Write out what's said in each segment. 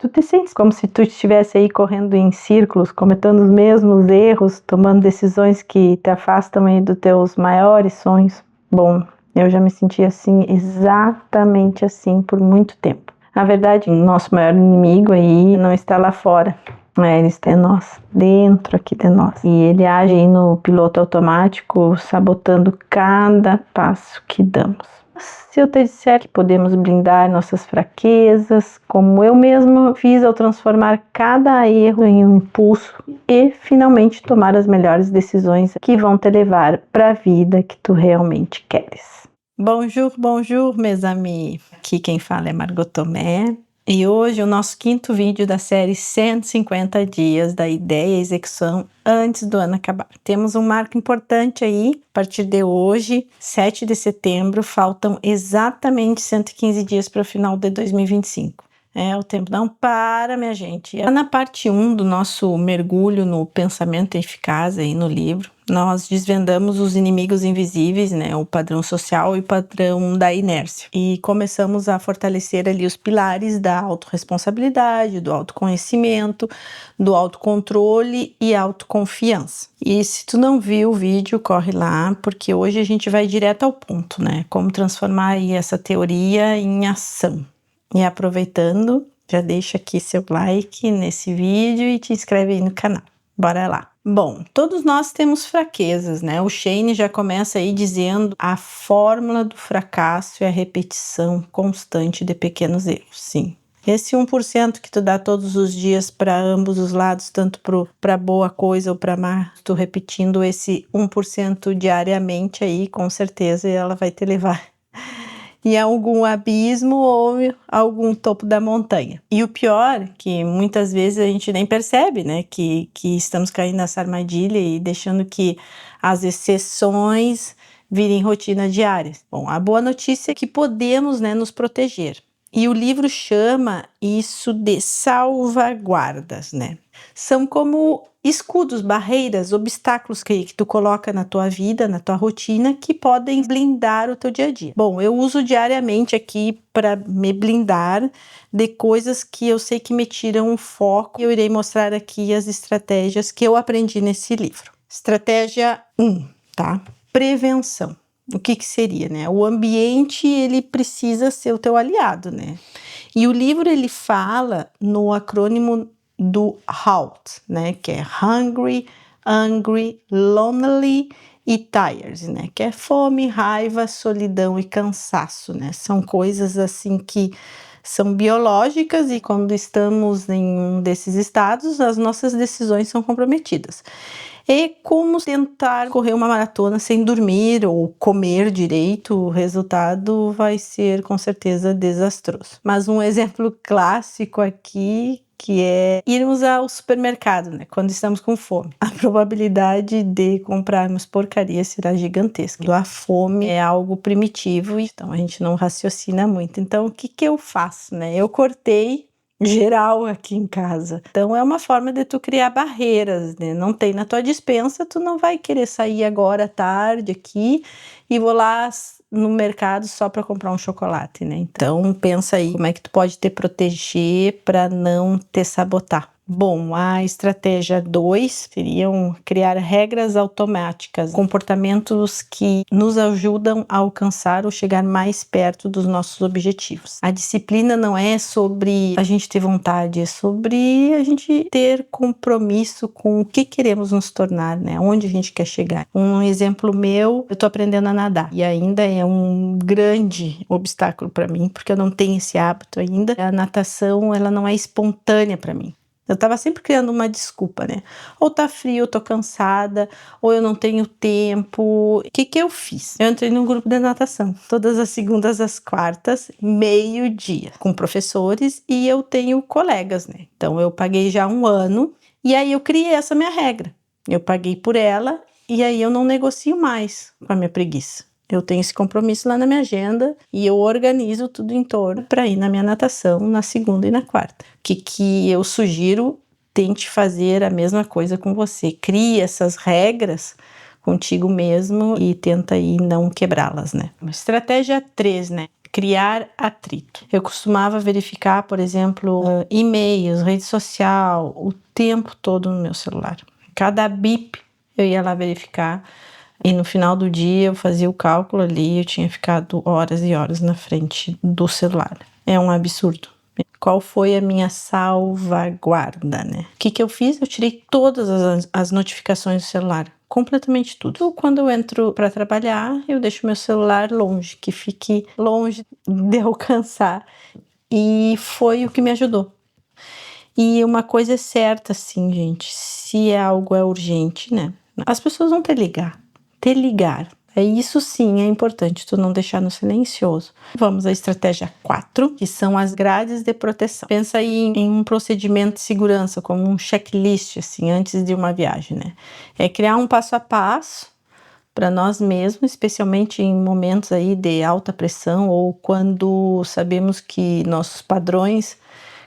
Tu te sentes como se tu estivesse aí correndo em círculos, cometendo os mesmos erros, tomando decisões que te afastam aí dos teus maiores sonhos? Bom, eu já me senti assim, exatamente assim, por muito tempo. Na verdade, o nosso maior inimigo aí não está lá fora, ele está em nós, dentro aqui de nós. E ele age aí no piloto automático, sabotando cada passo que damos. Se eu te disser que podemos blindar nossas fraquezas, como eu mesma fiz ao transformar cada erro em um impulso e finalmente tomar as melhores decisões que vão te levar para a vida que tu realmente queres. Bonjour, bonjour, mes amis. Aqui quem fala é Margot Tomé. E hoje o nosso 5º vídeo da série 150 dias da ideia e execução antes do ano acabar. Temos um marco importante aí, a partir de hoje, 7 de setembro, faltam exatamente 115 dias para o final de 2025. O tempo não para, minha gente. Na parte 1 do nosso mergulho no pensamento eficaz aí no livro, nós desvendamos os inimigos invisíveis, né? O padrão social e o padrão da inércia. E começamos a fortalecer ali os pilares da autorresponsabilidade, do autoconhecimento, do autocontrole e autoconfiança. E se tu não viu o vídeo, corre lá, porque hoje a gente vai direto ao ponto, né? Como transformar aí essa teoria em ação. E aproveitando, já deixa aqui seu like nesse vídeo e te inscreve aí no canal. Bora lá! Bom, todos nós temos fraquezas, né? O Shane já começa aí dizendo a fórmula do fracasso é a repetição constante de pequenos erros. Sim. Esse 1% que tu dá todos os dias para ambos os lados, tanto para boa coisa ou para má, tu repetindo esse 1% diariamente aí, com certeza ela vai te levar em algum abismo ou algum topo da montanha. E o pior, que muitas vezes a gente nem percebe, né, que estamos caindo nessa armadilha e deixando que as exceções virem rotina diária. Bom, a boa notícia é que podemos, né, nos proteger. E o livro chama isso de salvaguardas, né? São como escudos, barreiras, obstáculos que tu coloca na tua vida, na tua rotina, que podem blindar o teu dia a dia. Bom, eu uso diariamente aqui para me blindar de coisas que eu sei que me tiram o foco. Eu irei mostrar aqui as estratégias que eu aprendi nesse livro. Estratégia 1, tá? Prevenção. O que seria, né? O ambiente, ele precisa ser o teu aliado, né? E o livro, ele fala no acrônimo do HALT, né? Que é Hungry, Angry, Lonely e Tired, né? Que é fome, raiva, solidão e cansaço, né? São coisas assim que são biológicas e quando estamos em um desses estados, as nossas decisões são comprometidas. É como tentar correr uma maratona sem dormir ou comer direito, o resultado vai ser com certeza desastroso. Mas um exemplo clássico aqui que é irmos ao supermercado, né, quando estamos com fome. A probabilidade de comprarmos porcaria será gigantesca. A fome é algo primitivo, então a gente não raciocina muito. Então o que eu faço, né? Eu cortei geral aqui em casa. Então é uma forma de tu criar barreiras, né? Não tem na tua despensa, tu não vai querer sair agora à tarde aqui e vou lá no mercado só para comprar um chocolate, né? Então pensa aí como é que tu pode te proteger para não te sabotar. Bom, a estratégia 2 seriam criar regras automáticas, comportamentos que nos ajudam a alcançar ou chegar mais perto dos nossos objetivos. A disciplina não é sobre a gente ter vontade, é sobre a gente ter compromisso com o que queremos nos tornar, né? Onde a gente quer chegar. Um exemplo meu, eu tô aprendendo a nadar e ainda é um grande obstáculo para mim, porque eu não tenho esse hábito ainda. A natação, ela não é espontânea para mim. Eu tava sempre criando uma desculpa, né? Ou tá frio, eu tô cansada, ou eu não tenho tempo. O que eu fiz? Eu entrei num grupo de natação, todas as segundas, às quartas, meio-dia, com professores, e eu tenho colegas, né? Então eu paguei já 1 ano, e aí eu criei essa minha regra. Eu paguei por ela, e aí eu não negocio mais com a minha preguiça. Eu tenho esse compromisso lá na minha agenda e eu organizo tudo em torno para ir na minha natação na segunda e na quarta. O que eu sugiro? Tente fazer a mesma coisa com você. Crie essas regras contigo mesmo e tenta aí não quebrá-las, né? Estratégia 3, né? criar atrito. Eu costumava verificar, por exemplo, e-mails, rede social, o tempo todo no meu celular. Cada bip eu ia lá verificar e no final do dia eu fazia o cálculo ali, eu tinha ficado horas e horas na frente do celular. É um absurdo. Qual foi a minha salvaguarda, né? O que eu fiz? Eu tirei todas as notificações do celular. Completamente tudo. Quando eu entro para trabalhar, eu deixo meu celular longe, que fique longe de alcançar. E foi o que me ajudou. E uma coisa é certa, assim, gente, se algo é urgente, né? As pessoas vão te ligar. Isso sim é importante, tu não deixar no silencioso. Vamos à estratégia 4, que são as grades de proteção. Pensa aí em um procedimento de segurança, como um checklist, assim, antes de uma viagem, né? É criar um passo a passo para nós mesmos, especialmente em momentos aí de alta pressão ou quando sabemos que nossos padrões,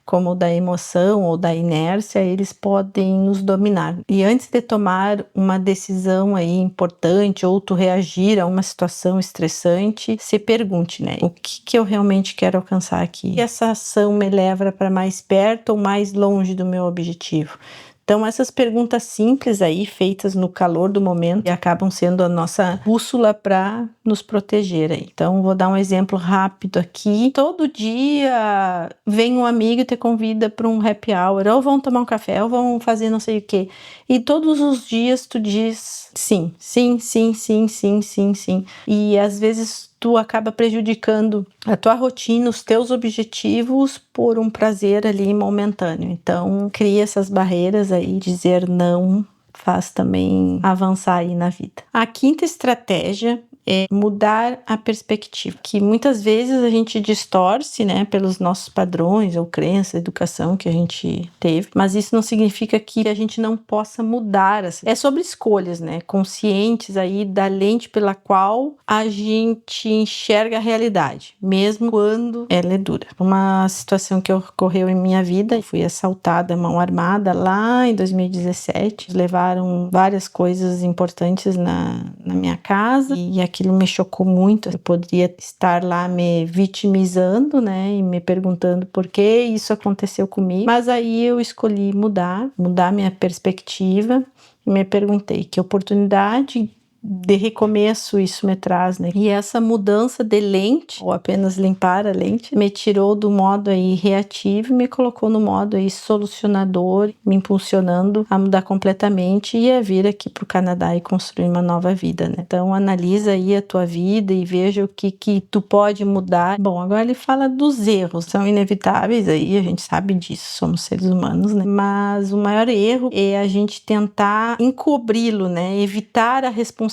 como o da emoção ou da inércia, eles podem nos dominar. E antes de tomar uma decisão aí importante ou tu reagir a uma situação estressante, se pergunte, né? O que eu realmente quero alcançar aqui? E essa ação me leva para mais perto ou mais longe do meu objetivo? Então, essas perguntas simples aí, feitas no calor do momento, acabam sendo a nossa bússola para nos proteger aí. Então, vou dar um exemplo rápido aqui. Todo dia vem um amigo e te convida para um happy hour, ou vão tomar um café, ou vão fazer não sei o quê. E todos os dias tu diz sim, sim, sim, sim, sim, sim, sim. E às vezes tu acaba prejudicando a tua rotina, os teus objetivos por um prazer ali momentâneo. Então, cria essas barreiras aí, dizer não faz também avançar aí na vida. A quinta estratégia é mudar a perspectiva, que muitas vezes a gente distorce, né, pelos nossos padrões ou crenças, educação que a gente teve, mas isso não significa que a gente não possa mudar. É sobre escolhas, né, conscientes aí da lente pela qual a gente enxerga a realidade, mesmo quando ela é dura. Uma situação que ocorreu em minha vida, fui assaltada mão armada lá em 2017, levaram várias coisas importantes na minha casa e aquilo me chocou muito. Eu poderia estar lá me vitimizando, né, e me perguntando por que isso aconteceu comigo, mas aí eu escolhi mudar minha perspectiva e me perguntei que oportunidade de recomeço isso me traz, né? E essa mudança de lente, ou apenas limpar a lente, me tirou do modo aí reativo e me colocou no modo aí solucionador, me impulsionando a mudar completamente e a vir aqui pro Canadá e construir uma nova vida, né? Então analisa aí a tua vida e veja o que tu pode mudar. Bom, agora ele fala dos erros, são inevitáveis aí, a gente sabe disso, somos seres humanos, né? Mas o maior erro é a gente tentar encobri-lo, né? Evitar a responsabilidade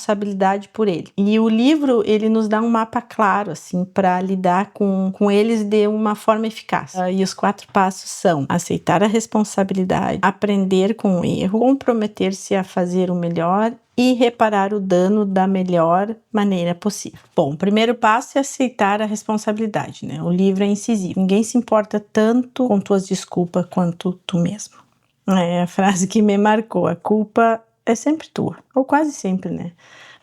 por ele. E o livro, ele nos dá um mapa claro, assim, para lidar com eles de uma forma eficaz. E os 4 passos são aceitar a responsabilidade, aprender com o erro, comprometer-se a fazer o melhor e reparar o dano da melhor maneira possível. Bom, o primeiro passo é aceitar a responsabilidade, né? O livro é incisivo. Ninguém se importa tanto com tuas desculpas quanto tu mesmo. É a frase que me marcou. A culpa é sempre tua, ou quase sempre, né?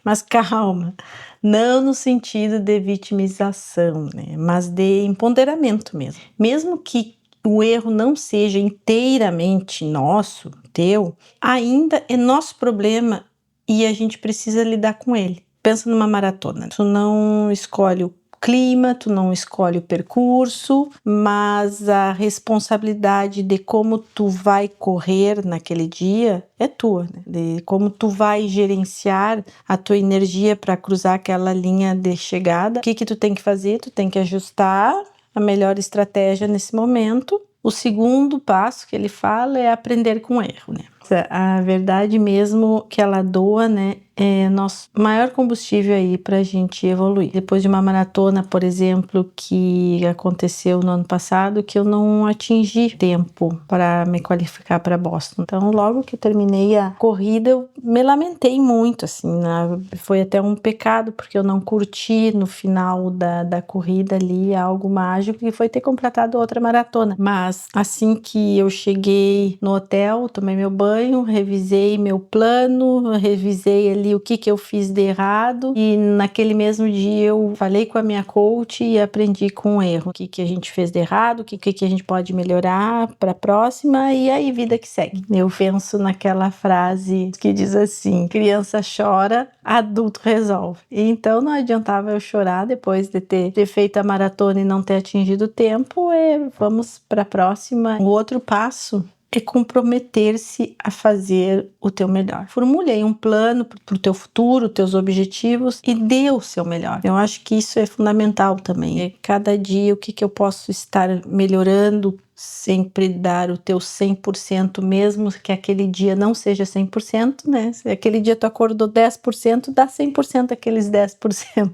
Mas calma, não no sentido de vitimização, né? Mas de empoderamento mesmo. Mesmo que o erro não seja inteiramente nosso, teu, ainda é nosso problema e a gente precisa lidar com ele. Pensa numa maratona. Tu não escolhe o clima, tu não escolhe o percurso, mas a responsabilidade de como tu vai correr naquele dia é tua, né? De como tu vai gerenciar a tua energia para cruzar aquela linha de chegada. O que tu tem que fazer? Tu tem que ajustar a melhor estratégia nesse momento. O segundo passo que ele fala é aprender com o erro, né? A verdade mesmo que ela doa, né, é nosso maior combustível aí pra gente evoluir. Depois de uma maratona, por exemplo, que aconteceu no ano passado, que eu não atingi tempo para me qualificar para Boston. Então, logo que eu terminei a corrida, eu me lamentei muito, assim, né? Foi até um pecado, porque eu não curti no final da corrida ali algo mágico, que foi ter completado outra maratona. Mas, assim que eu cheguei no hotel, tomei meu banho, banho, revisei meu plano, revisei ali o que eu fiz de errado e naquele mesmo dia eu falei com a minha coach e aprendi com o erro. O que a gente fez de errado, o que a gente pode melhorar para a próxima e aí vida que segue. Eu penso naquela frase que diz assim: criança chora, adulto resolve. Então não adiantava eu chorar depois de ter feito a maratona e não ter atingido o tempo, vamos para a próxima. O outro passo é comprometer-se a fazer o teu melhor. Formule um plano para o teu futuro, teus objetivos e dê o seu melhor. Eu acho que isso é fundamental também. É cada dia o que eu posso estar melhorando, sempre dar o teu 100%, mesmo que aquele dia não seja 100%, né? Se aquele dia tu acordou 10%, dá 100% aqueles 10%.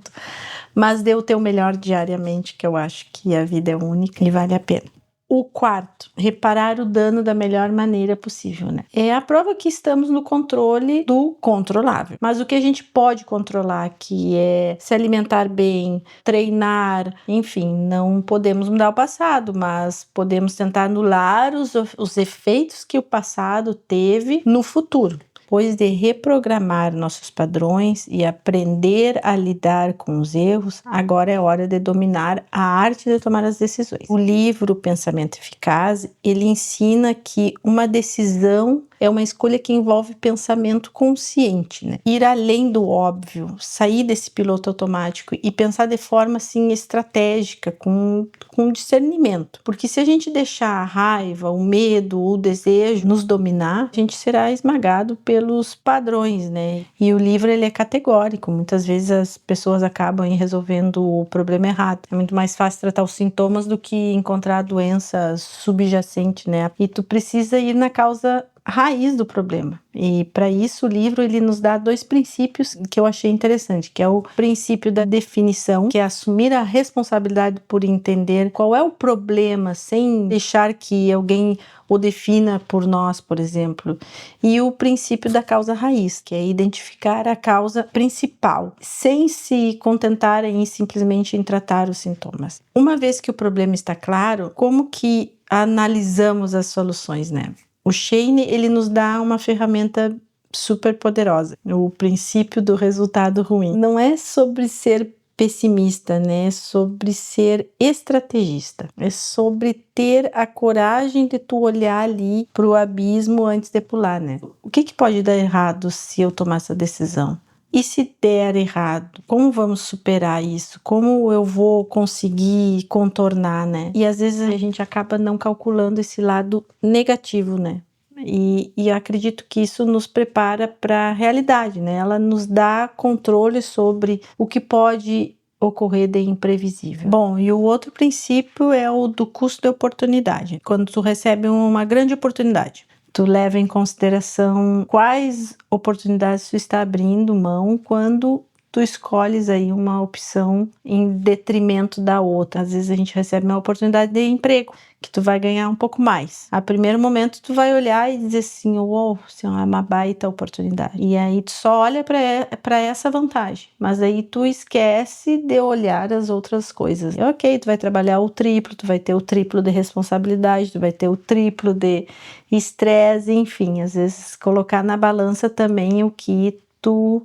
Mas dê o teu melhor diariamente, que eu acho que a vida é única e vale a pena. O quarto, reparar o dano da melhor maneira possível, né? É a prova que estamos no controle do controlável. Mas o que a gente pode controlar, que é se alimentar bem, treinar, enfim, não podemos mudar o passado, mas podemos tentar anular os efeitos que o passado teve no futuro. Depois de reprogramar nossos padrões e aprender a lidar com os erros, agora é hora de dominar a arte de tomar as decisões. O livro Pensamento Eficaz, ele ensina que uma decisão é uma escolha que envolve pensamento consciente, né? Ir além do óbvio, sair desse piloto automático e pensar de forma assim estratégica, com discernimento. Porque se a gente deixar a raiva, o medo, o desejo nos dominar, a gente será esmagado pelos padrões, né? E o livro ele é categórico. Muitas vezes as pessoas acabam resolvendo o problema errado. É muito mais fácil tratar os sintomas do que encontrar a doença subjacente, né? E tu precisa ir na causa raiz do problema. E para isso o livro ele nos dá 2 princípios que eu achei interessante, que é o princípio da definição, que é assumir a responsabilidade por entender qual é o problema sem deixar que alguém o defina por nós, por exemplo. E o princípio da causa raiz, que é identificar a causa principal, sem se contentar em simplesmente em tratar os sintomas. Uma vez que o problema está claro, como que analisamos as soluções, né? O Shane, ele nos dá uma ferramenta super poderosa, o princípio do resultado ruim. Não é sobre ser pessimista, né? É sobre ser estrategista. É sobre ter a coragem de tu olhar ali pro abismo antes de pular, né? O que pode dar errado se eu tomar essa decisão? E se der errado, como vamos superar isso? Como eu vou conseguir contornar, né? E às vezes a gente acaba não calculando esse lado negativo, né? E eu acredito que isso nos prepara para a realidade, né? Ela nos dá controle sobre o que pode ocorrer de imprevisível. Bom, e o outro princípio é o do custo de oportunidade. Quando tu recebe uma grande oportunidade, tu leva em consideração quais oportunidades tu está abrindo mão quando tu escolhes aí uma opção em detrimento da outra. Às vezes a gente recebe uma oportunidade de emprego, que tu vai ganhar um pouco mais. A primeiro momento tu vai olhar e dizer assim, uou, isso é uma baita oportunidade. E aí tu só olha para essa vantagem, mas aí tu esquece de olhar as outras coisas. E, ok, tu vai trabalhar o triplo, tu vai ter o triplo de responsabilidade, tu vai ter o triplo de estresse, enfim, às vezes colocar na balança também o que tu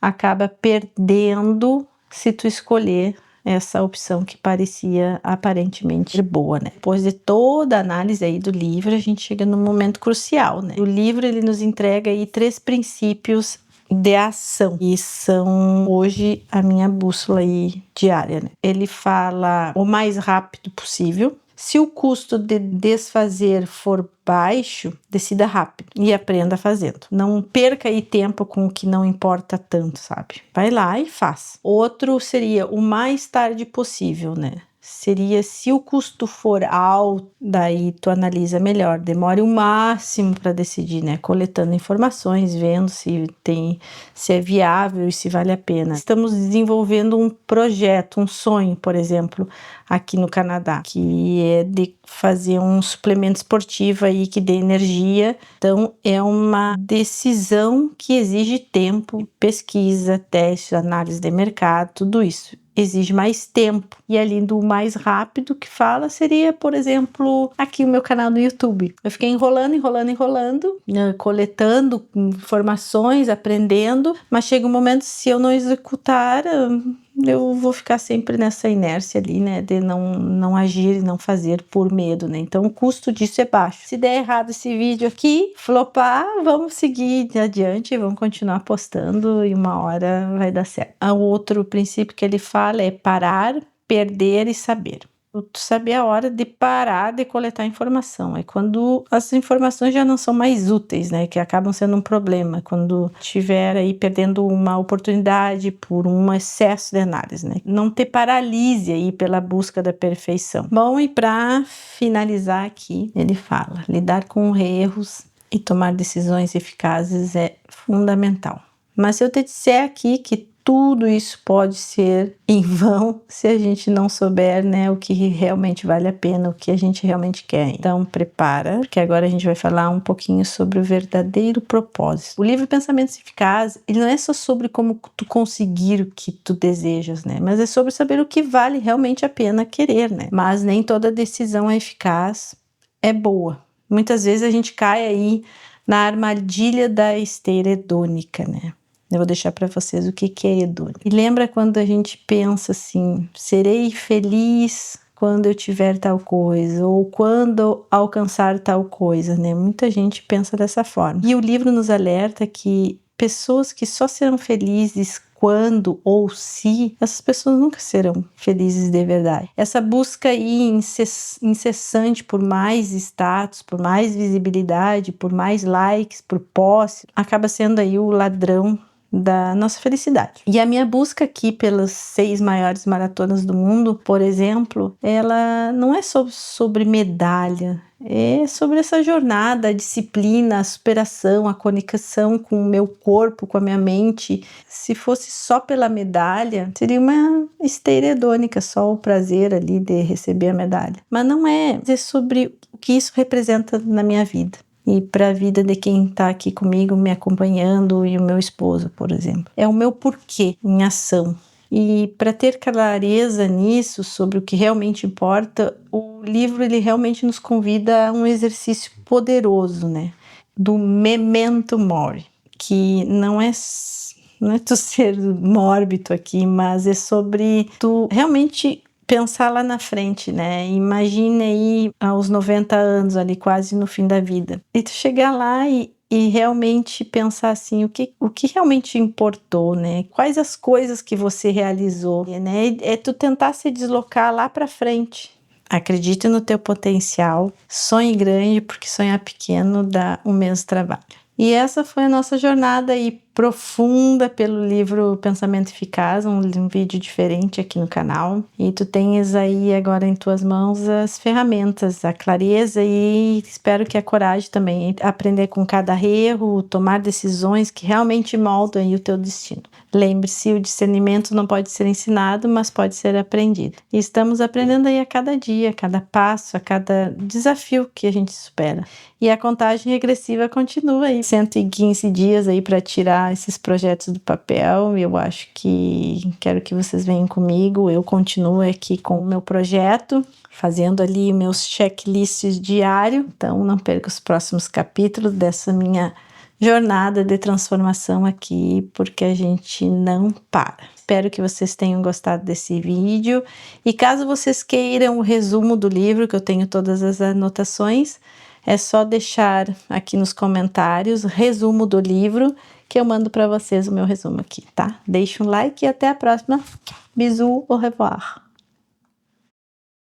acaba perdendo se tu escolher essa opção que parecia aparentemente boa, né? Depois de toda a análise aí do livro, a gente chega num momento crucial, né? O livro, ele nos entrega aí 3 princípios de ação, e são hoje a minha bússola aí diária, né? Ele fala o mais rápido possível. Se o custo de desfazer for baixo, decida rápido e aprenda fazendo. Não perca aí tempo com o que não importa tanto, sabe? Vai lá e faz. Outro seria o mais tarde possível, né? Seria se o custo for alto, daí tu analisa melhor, demore o máximo para decidir, né? Coletando informações, vendo se é viável e se vale a pena. Estamos desenvolvendo um projeto, um sonho, por exemplo, aqui no Canadá, que é de fazer um suplemento esportivo aí que dê energia. Então é uma decisão que exige tempo, pesquisa, teste, análise de mercado, tudo isso. exige mais tempo. E ali do mais rápido que fala seria, por exemplo, aqui o meu canal no YouTube. Eu fiquei enrolando, né, coletando informações, aprendendo, mas chega um momento, se eu não executar, eu vou ficar sempre nessa inércia ali, né, de não agir e não fazer por medo, né? Então o custo disso é baixo. Se der errado esse vídeo aqui, flopar, vamos seguir adiante, vamos continuar postando e uma hora vai dar certo. O outro princípio que ele fala é parar, perder e saber. Tu saber a hora de parar de coletar informação. É quando as informações já não são mais úteis, né? Que acabam sendo um problema. Quando estiver aí perdendo uma oportunidade por um excesso de análise, né? Não te paralise aí pela busca da perfeição. Bom, e para finalizar aqui, ele fala: lidar com erros e tomar decisões eficazes é fundamental. Mas se eu te disser aqui que tudo isso pode ser em vão se a gente não souber, né, o que realmente vale a pena, o que a gente realmente quer. Então, prepara, porque agora a gente vai falar um pouquinho sobre o verdadeiro propósito. O livro Pensamentos Eficazes, ele não é só sobre como tu conseguir o que tu desejas, né, mas é sobre saber o que vale realmente a pena querer, né. Mas nem toda decisão eficaz é boa. Muitas vezes a gente cai aí na armadilha da esteira hedônica, né. Eu vou deixar para vocês o que é hedônico. E lembra quando a gente pensa assim, serei feliz quando eu tiver tal coisa, ou quando alcançar tal coisa, né? Muita gente pensa dessa forma. E o livro nos alerta que pessoas que só serão felizes quando ou se, essas pessoas nunca serão felizes de verdade. Essa busca aí incessante por mais status, por mais visibilidade, por mais likes, por posse, acaba sendo aí o ladrão da nossa felicidade. E a minha busca aqui pelas 6 maiores maratonas do mundo, por exemplo, ela não é sobre medalha, é sobre essa jornada, a disciplina, a superação, a conexão com o meu corpo, com a minha mente. Se fosse só pela medalha, seria uma esteira hedônica, só o prazer ali de receber a medalha. Mas não é, é sobre o que isso representa na minha vida. E para a vida de quem está aqui comigo, me acompanhando, e o meu esposo, por exemplo. É o meu porquê em ação. E para ter clareza nisso, sobre o que realmente importa, o livro ele realmente nos convida a um exercício poderoso, né? Do memento mori, que não é tu ser mórbido aqui, mas é sobre tu realmente pensar lá na frente, né? Imagine aí aos 90 anos, ali quase no fim da vida. E tu chegar lá e realmente pensar assim, o que realmente importou, né? Quais as coisas que você realizou, né? É tu tentar se deslocar lá para frente. Acredite no teu potencial, sonhe grande, porque sonhar pequeno dá o mesmo trabalho. E essa foi a nossa jornada aí profunda pelo livro Pensamento Eficaz, um vídeo diferente aqui no canal. E tu tens aí agora em tuas mãos as ferramentas, a clareza e espero que a coragem também, aprender com cada erro, tomar decisões que realmente moldam aí o teu destino. Lembre-se, o discernimento não pode ser ensinado, mas pode ser aprendido. E estamos aprendendo aí a cada dia, a cada passo, a cada desafio que a gente supera. E a contagem regressiva continua aí, 115 dias aí para tirar esses projetos do papel. Eu acho que quero que vocês venham comigo. Eu continuo aqui com o meu projeto, fazendo ali meus checklists diários. Então não perca os próximos capítulos dessa minha jornada de transformação aqui, porque a gente não para. Espero que vocês tenham gostado desse vídeo. E caso vocês queiram o resumo do livro, que eu tenho todas as anotações, é só deixar aqui nos comentários resumo do livro, que eu mando para vocês o meu resumo aqui, tá? Deixa um like e até a próxima. Bisous, au revoir.